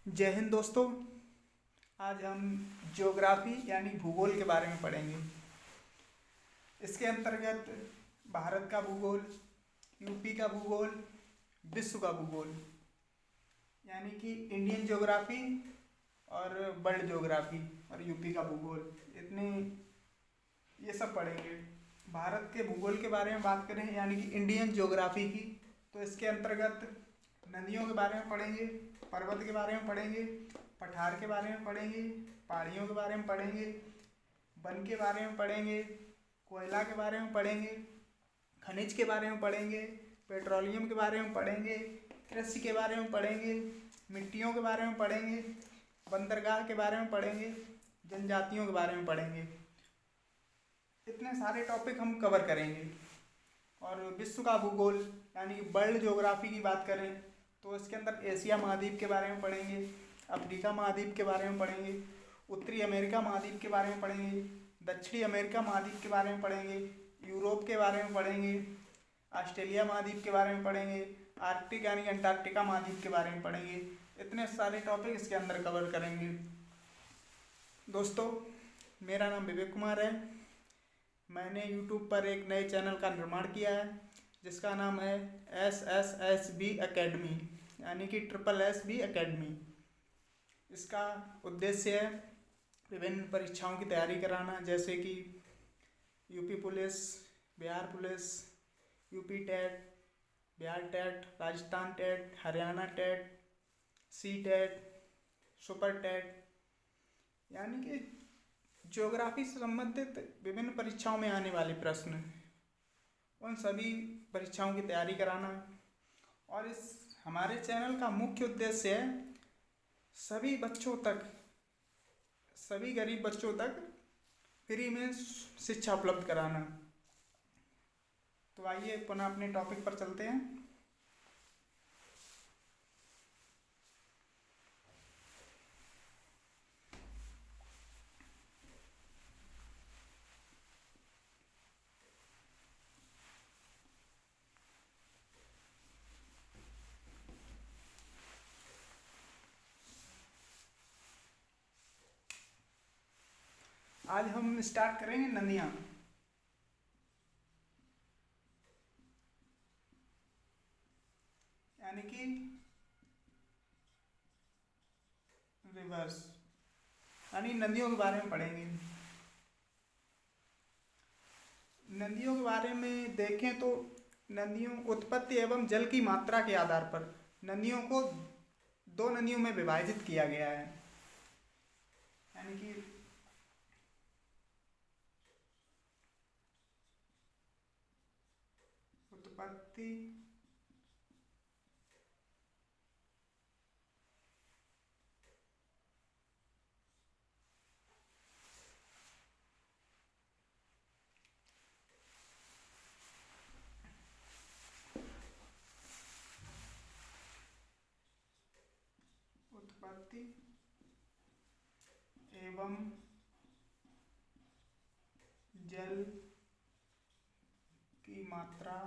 जय हिंद दोस्तों। आज हम ज्योग्राफी यानी भूगोल के बारे में पढ़ेंगे। इसके अंतर्गत भारत का भूगोल, यूपी का भूगोल, विश्व का भूगोल यानी कि इंडियन ज्योग्राफी और वर्ल्ड ज्योग्राफी और यूपी का भूगोल, इतने ये सब पढ़ेंगे। भारत के भूगोल के बारे में बात करें यानी कि इंडियन ज्योग्राफी की, तो इसके अंतर्गत नदियों के बारे में पढ़ेंगे, पर्वत के बारे में पढ़ेंगे, पठार के बारे में पढ़ेंगे, पहाड़ियों के बारे में पढ़ेंगे, वन के बारे में पढ़ेंगे, कोयला के बारे में पढ़ेंगे, खनिज के बारे में पढ़ेंगे, पेट्रोलियम के बारे में पढ़ेंगे, कृषि के बारे में पढ़ेंगे, मिट्टियों के बारे में पढ़ेंगे, बंदरगाह के बारे में पढ़ेंगे, जनजातियों के बारे में पढ़ेंगे। इतने सारे टॉपिक हम कवर करेंगे। और विश्व का भूगोल यानी कि वर्ल्ड ज्योग्राफी की बात करें तो इसके अंदर एशिया महाद्वीप के बारे में पढ़ेंगे, अफ्रीका महाद्वीप के बारे में पढ़ेंगे, उत्तरी अमेरिका महाद्वीप के बारे में पढ़ेंगे, दक्षिणी अमेरिका महाद्वीप के बारे में पढ़ेंगे, यूरोप के बारे में पढ़ेंगे, ऑस्ट्रेलिया महाद्वीप के बारे में पढ़ेंगे, आर्कटिक यानी अंटार्कटिका महाद्वीप के बारे में पढ़ेंगे। इतने सारे टॉपिक इसके अंदर कवर करेंगे। दोस्तों, मेरा नाम विवेक कुमार है। मैंने YouTube पर एक नए चैनल का निर्माण किया है जिसका नाम है SSSB अकेडमी यानी कि SSSB अकेडमी। इसका उद्देश्य है विभिन्न परीक्षाओं की तैयारी कराना, जैसे कि UP police, Bihar police, UP TET, Bihar TET, Rajasthan TET, Haryana TET, C TET, super TET, यानी कि ज्योग्राफी से संबंधित विभिन्न परीक्षाओं में आने वाले प्रश्न, उन सभी परीक्षाओं की तैयारी कराना। और इस हमारे चैनल का मुख्य उद्देश्य है सभी बच्चों तक, सभी गरीब बच्चों तक फ्री में शिक्षा उपलब्ध कराना। तो आइए पुनः अपने टॉपिक पर चलते हैं। आज हम स्टार्ट करेंगे नदियाँ। यानी कि रिवर्स, यानी नदियों के बारे में पढ़ेंगे। नदियों के बारे में देखें तो नदियों उत्पत्ति एवं जल की मात्रा के आधार पर नदियों को दो नदियों में विभाजित किया गया है। यानी कि उत्पत्ति उत्पत्ति एवं जल की मात्रा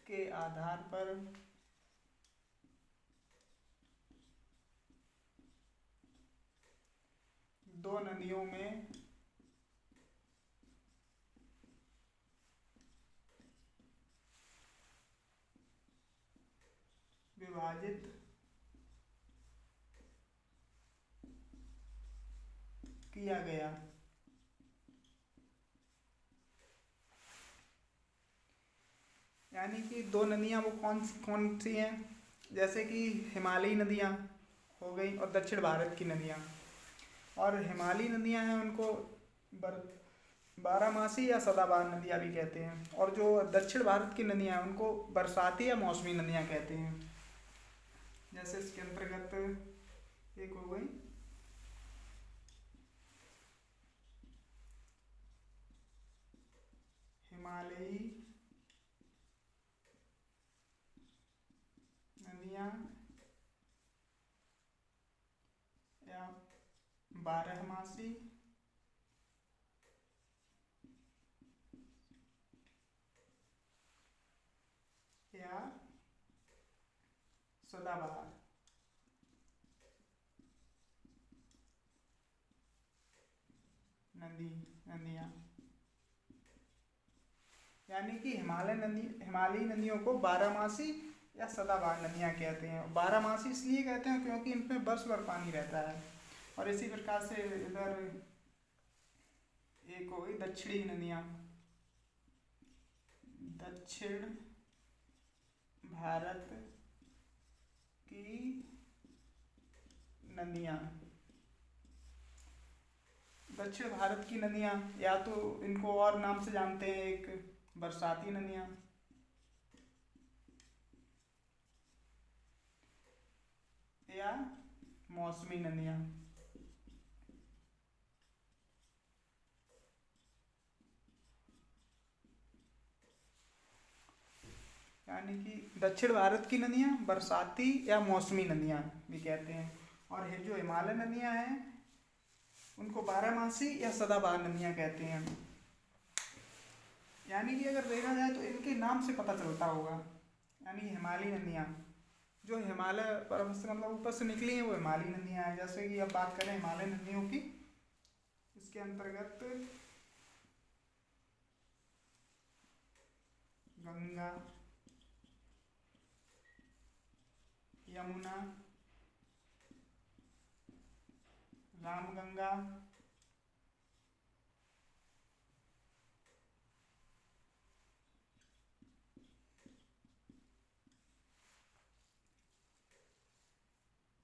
के आधार पर दो नदियों में विभाजित किया गया। यानी कि दो नदियाँ वो कौन सी हैं, जैसे कि हिमालयी नदियाँ हो गई और दक्षिण भारत की नदियाँ। और हिमालयी नदियाँ हैं उनको बारहमासी या सदाबहार नदियाँ भी कहते हैं, और जो दक्षिण भारत की नदियाँ हैं उनको बरसाती या मौसमी नदियाँ कहते हैं। जैसे इसके अंतर्गत एक हो गई हिमालयी नदियाँ या बारहमासी या सदाबहार। नदियाँ यानी कि हिमालयी नदियों को बारहमासी या सदाबहार नदियाँ कहते हैं। बारहमासी इसलिए कहते हैं क्योंकि इनमें वर्ष भर पानी रहता है। और इसी प्रकार से इधर एक हो गई दक्षिणी नदियाँ। दक्षिण भारत की नदियाँ। दक्षिण भारत की नदियाँ या तो इनको और नाम से जानते हैं, एक बरसाती नदियाँ या मौसमी नदियाँ। यानी कि दक्षिण भारत की नदियाँ बरसाती या मौसमी नदियाँ भी कहते हैं। और जो हिमालय नदियाँ हैं उनको बारहमासी या सदाबहार नदियाँ कहते हैं। यानी कि अगर देखा जाए तो इनके नाम से पता चलता होगा। यानी हिमालयी नदियाँ जो हिमालय पर्वत से मतलब ऊपर से निकली हैं वो हिमालयी नदियाँ हैं। जैसे कि अब बात करें हिमालय नदियों की, इसके अंतर्गत गंगा, यमुना, रामगंगा,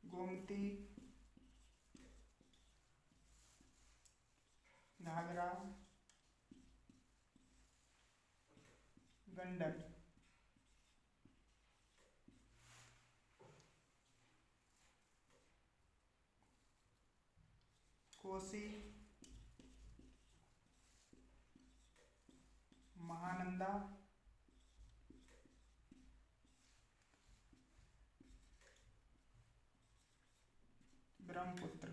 गोमती, घाघरा, गंडक, कोसी, महानंदा, ब्रह्मपुत्र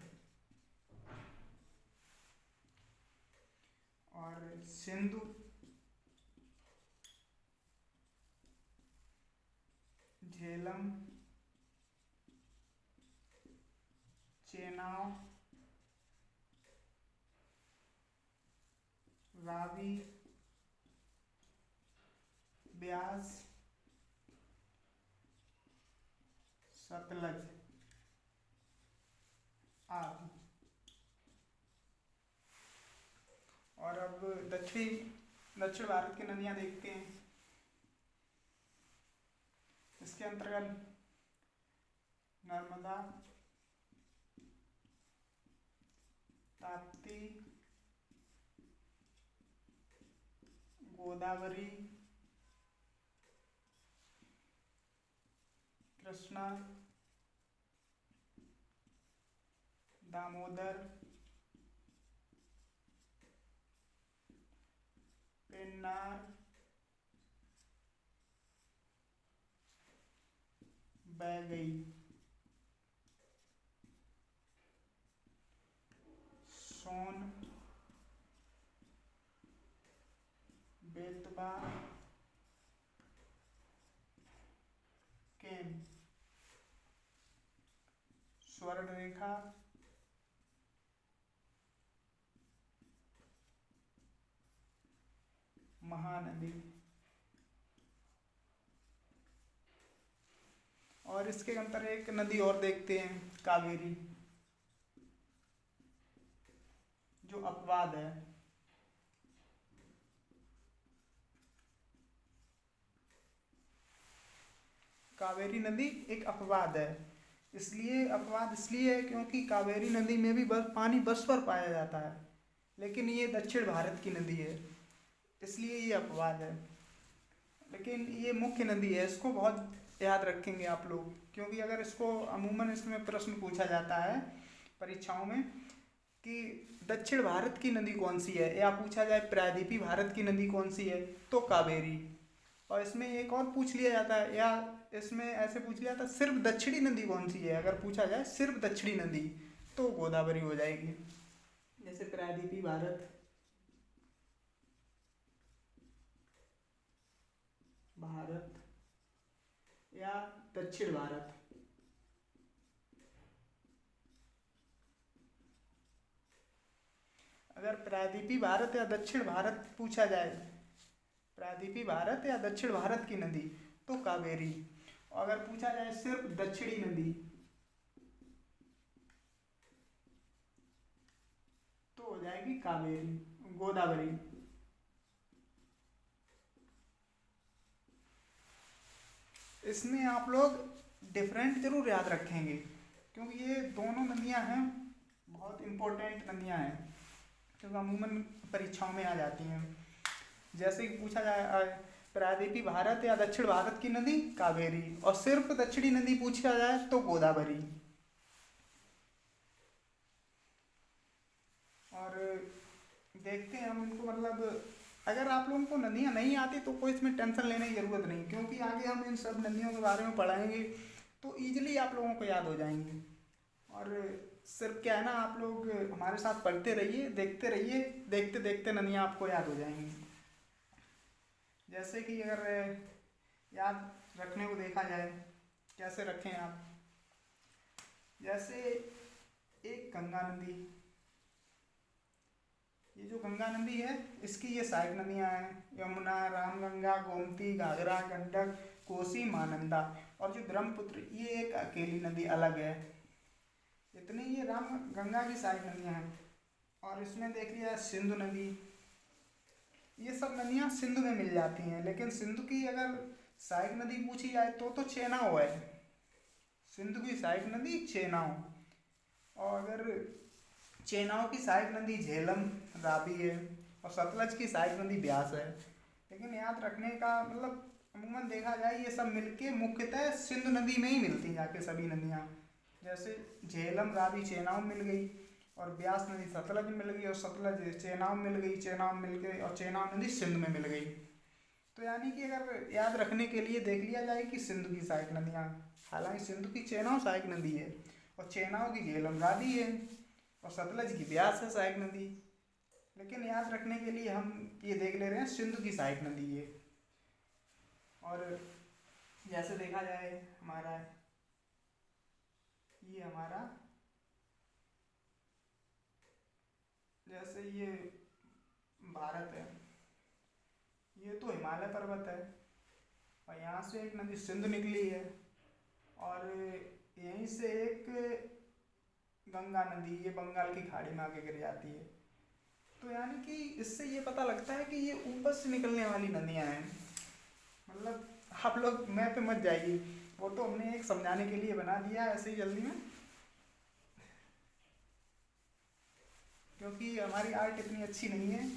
और सिंधु, झेलम, चेनाब, रावी, ब्यास, सतलज आदि। और अब दक्षिण भारत की नदियाँ देखते हैं। इसके अंतर्गत नर्मदा, ताप्ती, गोदावरी, कृष्णा, दामोदर, पेन्नार, बैगई, सोन, बेतवा, केन, स्वर्णरेखा, महानदी। और इसके अंतर एक नदी और देखते हैं, कावेरी, जो अपवाद है। कावेरी नदी एक अपवाद है। अपवाद इसलिए है क्योंकि कावेरी नदी में भी पानी वर्ष भर पाया जाता है, लेकिन ये दक्षिण भारत की नदी है, इसलिए ये अपवाद है। लेकिन ये मुख्य नदी है, इसको बहुत याद रखेंगे आप लोग, क्योंकि अगर इसको अमूमन इसमें प्रश्न पूछा जाता है परीक्षाओं में कि दक्षिण भारत की नदी कौन सी है, या पूछा जाए प्रायद्वीपीय भारत की नदी कौन सी है, तो कावेरी। और इसमें एक और पूछ लिया जाता है, या इसमें ऐसे पूछ लिया जाता है सिर्फ दक्षिणी नदी कौन सी है, अगर पूछा जाए सिर्फ दक्षिणी नदी तो गोदावरी हो जाएगी। जैसे प्रायद्वीपीय भारत या दक्षिण भारत। अगर प्रायद्वीपीय भारत या दक्षिण भारत पूछा जाए, प्रायद्वीपीय भारत या दक्षिण भारत की नदी, तो कावेरी। और अगर पूछा जाए सिर्फ दक्षिणी नदी, तो हो जाएगी कावेरी, गोदावरी। इसमें आप लोग डिफरेंट जरूर याद रखेंगे, क्योंकि ये दोनों नदियां हैं, बहुत इम्पोर्टेंट नदियां हैं, क्योंकि अमूमन परीक्षाओं में आ जाती हैं। जैसे कि पूछा जाए प्रायद्वीपीय भारत या दक्षिण भारत की नदी, कावेरी, और सिर्फ दक्षिणी नदी पूछा जाए तो गोदावरी। और देखते हैं हम इनको, मतलब अगर आप लोगों को नदियाँ नहीं आती तो कोई इसमें टेंशन लेने की ज़रूरत नहीं, क्योंकि आगे हम इन सब नदियों के बारे में पढ़ाएंगे तो ईजिली आप लोगों को याद हो जाएंगे। और सिर्फ क्या है ना, आप लोग हमारे साथ पढ़ते रहिए, देखते रहिए, देखते देखते नदियाँ आपको याद हो जाएंगी। जैसे कि अगर याद रखने को देखा जाए, कैसे रखें आप, जैसे एक गंगा नदी, ये जो गंगा नदी है इसकी ये सहायक नदियाँ हैं, यमुना, रामगंगा, गोमती, घाघरा, गंडक, कोसी, महानंदा। और जो ब्रह्मपुत्र, ये एक अकेली नदी अलग है। इतनी ये राम गंगा की सहायक नदियाँ हैं। और इसमें देख लिया सिंधु नदी, ये सब नदियाँ सिंधु में मिल जाती हैं, लेकिन सिंधु की अगर सहायक नदी पूछी जाए तो चेनाब है। सिंधु की सहायक नदी चेनाब। और अगर चेनाब की सहायक नदी झेलम, रावी है। और सतलज की सहायक नदी ब्यास है। लेकिन याद रखने का मतलब, अमूमन देखा जाए ये सब मिलके मुख्यतः सिंधु नदी में ही मिलती जाके सभी नदियाँ। जैसे झेलम, रावी चेनाब मिल गई, और ब्यास नदी सतलज में मिल गई, और सतलज चेनाब मिल गई, चेनाब मिल गई, और चेनाब नदी सिंध में मिल गई। तो यानी कि अगर याद रखने के लिए देख लिया जाए कि सिंधु की सहायक नदियाँ, हालांकि सिंधु की चेनाब सहायक नदी है, और चेनाब की झेलम रावी है, और सतलज की ब्यास है सहायक नदी। लेकिन याद रखने के लिए हम ये देख ले रहे हैं सिंधु की सहायक नदी है। और जैसे देखा जाए हमारा, ये हमारा जैसे ये भारत है, ये तो हिमालय पर्वत है, और यहाँ से एक नदी सिंधु निकली है, और यहीं से एक गंगा नदी, ये बंगाल की खाड़ी में आके गिर जाती है। तो यानी कि इससे ये पता लगता है कि ये ऊपर से निकलने वाली नदियाँ हैं। मतलब आप लोग मैप पे मत जाइए, वो तो हमने एक समझाने के लिए बना दिया ऐसे ही जल्दी में, क्योंकि हमारी आर्ट इतनी अच्छी नहीं है,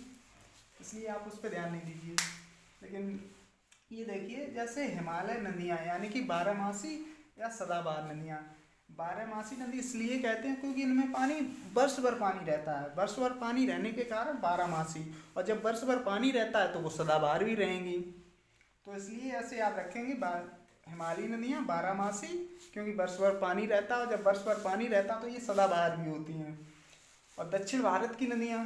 इसलिए आप उस पर ध्यान नहीं दीजिए। लेकिन ये देखिए, जैसे हिमालय नदियाँ यानी कि बारहमासी या सदाबहार नदियाँ। बारहमासी नदी इसलिए कहते हैं क्योंकि इनमें पानी वर्ष भर पानी रहता है, वर्ष भर पानी रहने के कारण बारहमासी। और जब वर्ष भर पानी रहता है तो वो सदाबहार भी रहेंगी। तो इसलिए ऐसे याद रखेंगे, हिमालयी नदियाँ बारहमासी, क्योंकि वर्ष भर पानी रहता है, और जब वर्ष भर पानी रहता है तो ये सदाबहार भी होती हैं। और दक्षिण भारत की नदियाँ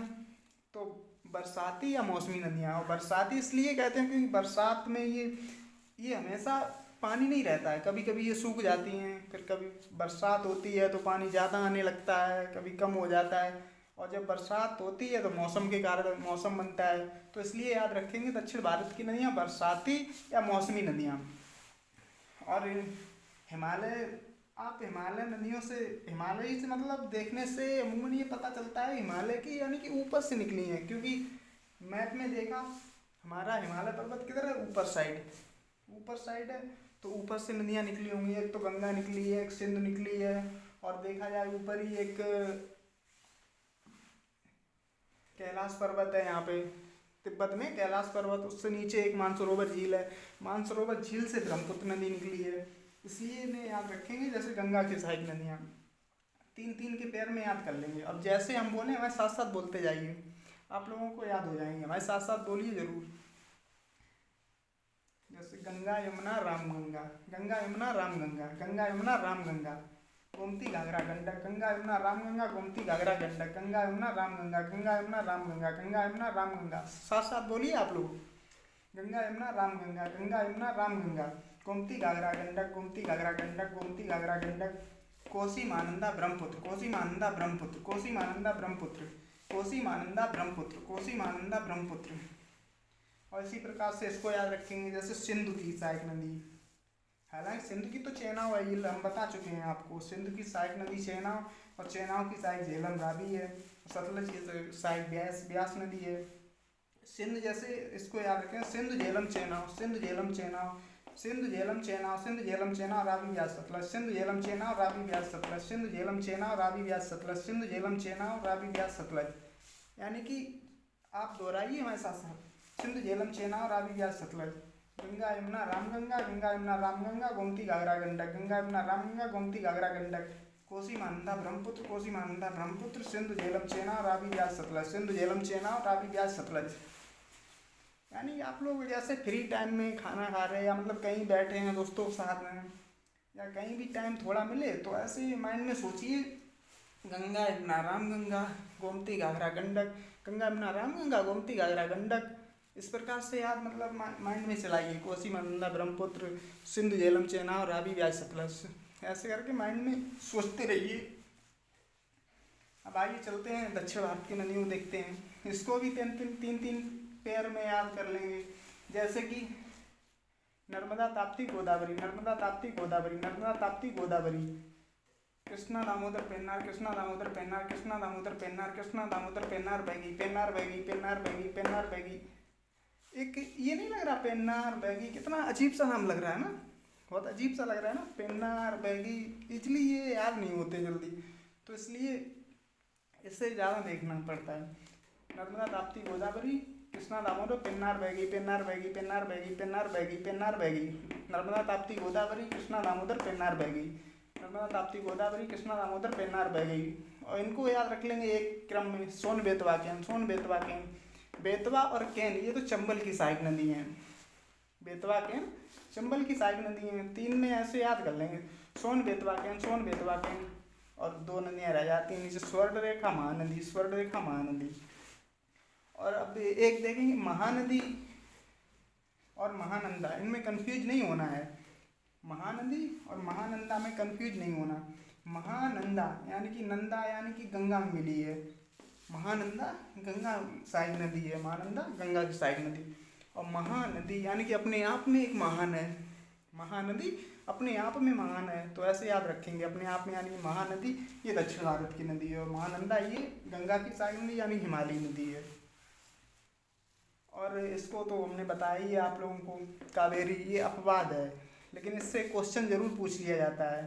तो बरसाती या मौसमी नदियाँ। और बरसाती इसलिए कहते हैं क्योंकि बरसात में ये हमेशा पानी नहीं रहता है, कभी कभी ये सूख जाती हैं, फिर कभी बरसात होती है तो पानी ज़्यादा आने लगता है, कभी कम हो जाता है। और जब बरसात होती है तो मौसम के कारण मौसम बनता है। तो इसलिए याद रखेंगे दक्षिण भारत की नदियाँ बरसाती या मौसमी नदियाँ। और हिमालय, आप हिमालय नदियों से, हिमालय से मतलब देखने से अमूमन ये पता चलता है हिमालय की यानी कि ऊपर से निकली है, क्योंकि मैप में देखा हमारा हिमालय पर्वत किधर है, ऊपर साइड, ऊपर साइड है, तो ऊपर से नदियाँ निकली होंगी। एक तो गंगा निकली है, एक सिंधु निकली है, और देखा जाए ऊपर ही एक कैलाश पर्वत है, यहाँ पे तिब्बत में कैलाश पर्वत, उससे नीचे एक मानसरोवर झील है, मानसरोवर झील से ब्रह्मपुत्र नदी निकली है। इसलिए इन्हें याद रखेंगे, जैसे गंगा की सहायक नदियाँ, तीन तीन के पैर में याद कर लेंगे। अब जैसे हम बोले हमारे साथ साथ बोलते जाइए, आप लोगों को याद हो जाएंगे, हमारे साथ साथ बोलिए जरूर। जैसे गंगा यमुना रामगंगा, गंगा यमुना रामगंगा, गंगा यमुना रामगंगा, गोमती घाघरा गंडक, गंगा यमुना रामगंगा, गोमती घाघरा गंडक, गंगा यमुना रामगंगा, गंगा यमुना रामगंगा, गंगा यमुना रामगंगा। साथ साथ बोलिए आप लोग, गंगा यमुना रामगंगा, गंगा यमुना रामगंगा, गोमती घाघरा गंडक, गोमती घाघरा गंडक, गोमती घाघरा गंडक, कोसी महानंदा ब्रह्मपुत्र, कोसी महानंदा ब्रह्मपुत्र, कोसी महानंदा ब्रह्मपुत्र। कोसी महानंदा ब्रह्मपुत्र, कोसी महानंदा ब्रह्मपुत्र। और इसी प्रकार से इसको याद रखेंगे, जैसे सिंधु की सहायक नदी, हालांकि सिंधु की तो चेनाब है, ये हम बता चुके हैं आपको। सिंधु की सहायक नदी चेनाब, और चेनाब की सहायक झेलम रावी है। सतलज की सहायक ब्यास नदी है। सिंध जैसे इसको याद रखें, सिंधु झेलम चेनाब, सिंधु झेलम चेनाब, सिंधु झेलम चेनाब, सिंधु झेलम चेनाब रावी ब्यास सतलज, सिंधु झेलम चेनाब रावी ब्यास सतलज, सिंधु झेलम चेनाब रावी ब्यास सतलज, सिंधु झेलम चेनाब रावी ब्यास सतलज। यानी कि आप दोहराइए हमारे साथ, सिंधु झेलम चेनाब रावी ब्यास सतलज। गंगा यमुना रामगंगा, गंगा यमुना रामगंगा, गोमती घाघरा गंडक, गंगा यमुना रामगंगा, गोमती घाघरा गंडक। कोसी महानंदा ब्रह्मपुत्र, कोसी महानंदा ब्रह्मपुत्र, सिंधु झेलम चेनाब रावी ब्यास सतलज, सिंधु झेलम चेनाब रावी ब्यास सतलज। यानी आप लोग जैसे फ्री टाइम में खाना खा रहे हैं, या मतलब कहीं बैठे हैं दोस्तों के साथ में, या कहीं भी टाइम थोड़ा मिले, तो ऐसे माइंड में सोचिए गंगा यमुना रामगंगा, गोमती घाघरा गंडक, गंगा यमुना रामगंगा, गोमती घाघरा गंडक। इस प्रकार से याद मतलब माइंड में चलाइए, कोसी महानंदा ब्रह्मपुत्र, सिंधु झेलम चेनाब रावी ब्यास सतलज, ऐसे करके माइंड में सोचते रहिए। अब आइए चलते हैं दक्षिण भारत की नदियों को देखते हैं। इसको भी तीन तीन पेयर में याद कर लेंगे, जैसे कि नर्मदा ताप्ती गोदावरी, नर्मदा ताप्ती गोदावरी, नर्मदा ताप्ती गोदावरी। कृष्णा दामोदर पेन्नार, कृष्णा दामोदर पेन्नार, कृष्णा दामोदर पेन्नार, कृष्णा दामोदर पेन्नार बैगी, पेन्नार बैगी, पेन्नार बैगी, पेन्नार बैगी। एक ये नहीं लग रहा पेन्नार बैगी, कितना अजीब सा नाम लग रहा है ना, बहुत अजीब सा लग रहा है ना, पेन्नार बैगी। इसलिए ये याद नहीं होते जल्दी, तो इसलिए इससे ज़्यादा देखना पड़ता है। नर्मदा ताप्ती गोदावरी, कृष्णा दामोदर पेन्नार बैगी, पेन्नार बैगी, पेन्नार बैगी, पेन्नार बैगी, पेन्नार बैगी। नर्मदा ताप्ती गोदावरी, कृष्णा दामोदर पेन्नार बैगी, नर्मदा ताप्ती गोदावरी, कृष्णा दामोदर पेन्नार बैगी। और इनको याद रख लेंगे एक क्रम में, सोन बेतवा कैन, सोन बेतवा कैन। बेतवा और कैन ये तो चंबल की सहायक नदी हैं, बेतवा कैन चंबल की सहायक नदी हैं। तीन में ऐसे याद कर लेंगे, सोन बेतवा कैन, सोन बेतवा कैन। और दो नदियाँ रह जाती हैं नीचे, स्वर्णरेखा महानदी, स्वर्णरेखा महानदी। और अब एक देखेंगे महानदी और महानंदा, इनमें कंफ्यूज नहीं होना है। महानदी और महानंदा में कंफ्यूज नहीं होना। महानंदा यानी कि नंदा यानी कि गंगा में मिली है, महानंदा गंगा सहायक नदी है, महानंदा गंगा की सहायक नदी। और महानदी यानी कि अपने आप में एक महान है, महानदी अपने आप में महान है, तो ऐसे याद रखेंगे अपने आप में, यानी महानदी ये दक्षिण भारत की नदी है, और महानंदा ये गंगा की सहायक नदी यानी हिमालयी नदी है। और इसको तो हमने बताया ही है आप लोगों को, कावेरी ये अपवाद है, लेकिन इससे क्वेश्चन जरूर पूछ लिया जाता है,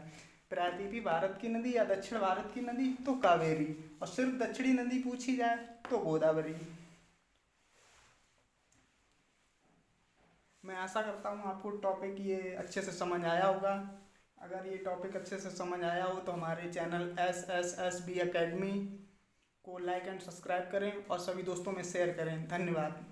प्रायद्वीपीय भारत की नदी या दक्षिण भारत की नदी तो कावेरी, और सिर्फ दक्षिणी नदी पूछी जाए तो गोदावरी। मैं आशा करता हूँ आपको टॉपिक ये अच्छे से समझ आया होगा। अगर ये टॉपिक अच्छे से समझ आया हो तो हमारे चैनल SSSB अकेडमी को लाइक एंड सब्सक्राइब करें और सभी दोस्तों में शेयर करें। धन्यवाद।